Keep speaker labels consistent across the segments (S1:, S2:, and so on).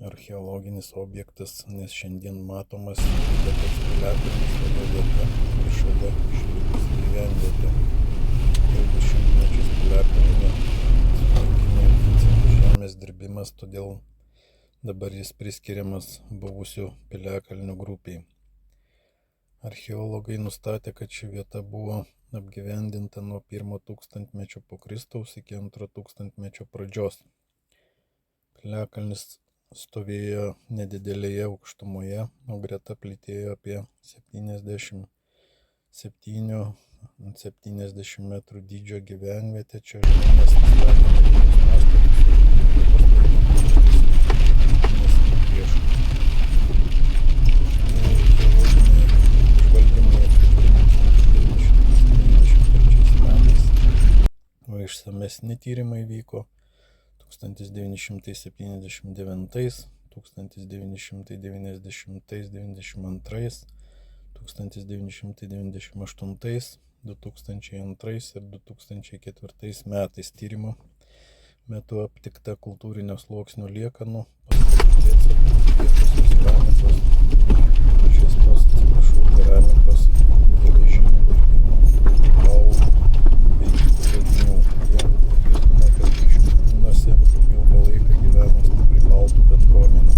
S1: archeologinis objektas, nes šiandien matomas Tibetas piliakalnis toje vieta ir šalia išlikusi gyvenvietė. Ilgus šimtmečius piliakalnio tvenkinio intensyvus žemės dirbimas, todėl dabar jis priskiriamas buvusių piliakalnių grupiai. Archeologai nustatė, kad ši vieta buvo apgyvendinta nuo 1 tūkstantmečio po Kristaus iki 2 tūkstantmečio pradžios. Piliakalnis stovėjo nedidelėje aukštumoje, o greta plytėjo apie 70 metrų dydžio gyvenvietė. Čia žmonės statė medinius Išsamesni tyrimai vyko 1979, 1990, 1992, 1998, 2002 ir 2004 metais. Tyrimo metu aptikta kultūrinio sluoksnio liekanų, keramikos, geležinių dirbinių, kaulų bei kitų radinių. Ilgą laiką gyveno stipri baltų bendruomenė.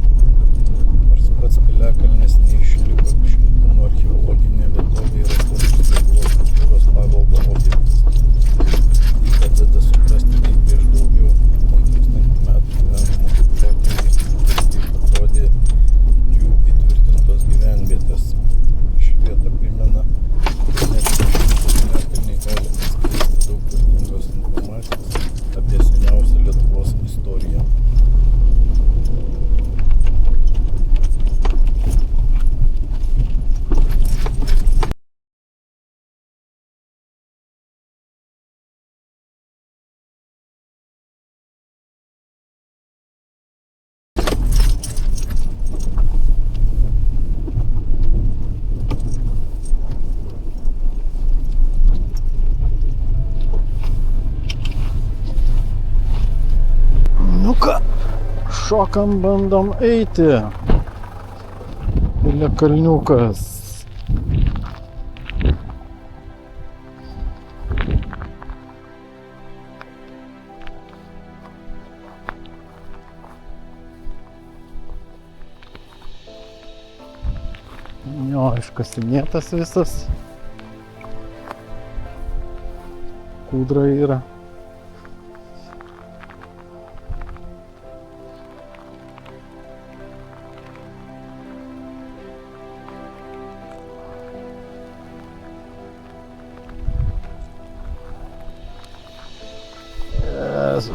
S1: Nors pats piliakalnis neišliko, Šinkūnų archeologinė vietovė yra svarbus Lietuvos kultūros paveldo objektas. Tai padeda suprasti, kaip prieš daugiau nei 1000 metų gyvenimo protėviai, kaip atrodė jų įtvirtintos gyvenvietės. Ši vieta primena, kad net piliakalniai gali atskleisti daug vertingos informacijos apie seniausią Lietuvos istoriją. Nu ką, šokam, bandom eiti. Piliakalniukas. Jo, iškasinėtas visas. Kūdra yra.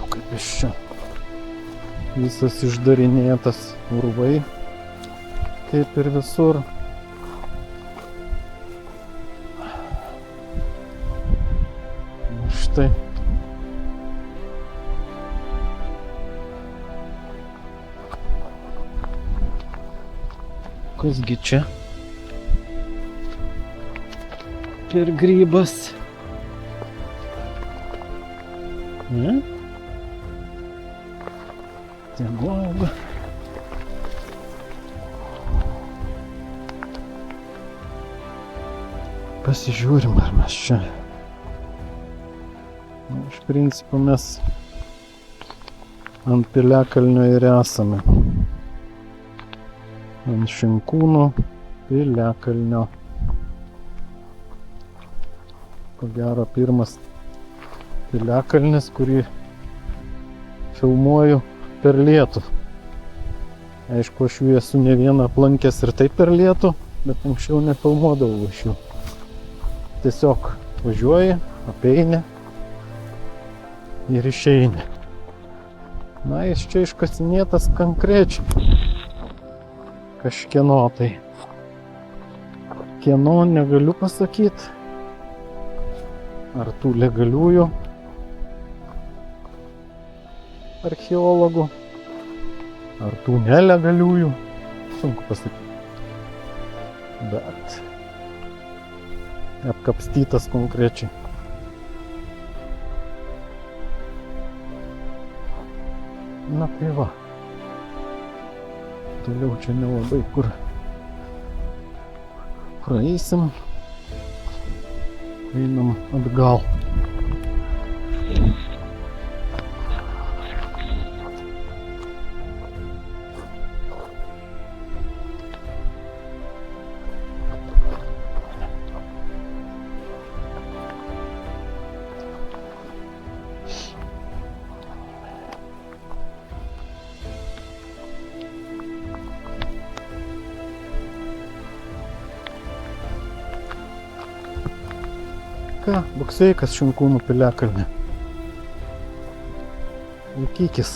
S1: Kaip iš čia visas išdarinėtas urvai, kaip ir visur. Štai. Kasgi čia per grybas? Ne? Tegu auga. Pasižiūrim, ar mes čia. Iš principo mes ant piliakalnio ir esame. Ant Šinkūnų piliakalnio. Ko gero pirmas piliakalnis, kurį filmuoju per lietų. Aišku, aš jų esu ne vieną aplankęs ir taip per lietų, bet anksčiau nefilmuodavau iš jų. Tiesiog važiuoji, apeini ir išeini. Na, jis čia iškasinėtas konkrečiai. Kažkieno tai. Kieno negaliu pasakyti. Ar tų legaliųjų archeologų, ar tų nelegaliųjų, sunku pasakyti. Bet apkapstytas konkrečiai. Na tai va. Toliau čia nelabai kur praeisim. Einam atgal. Ką, Bukseikas Šinkūnų piliakalnė. Laikykis.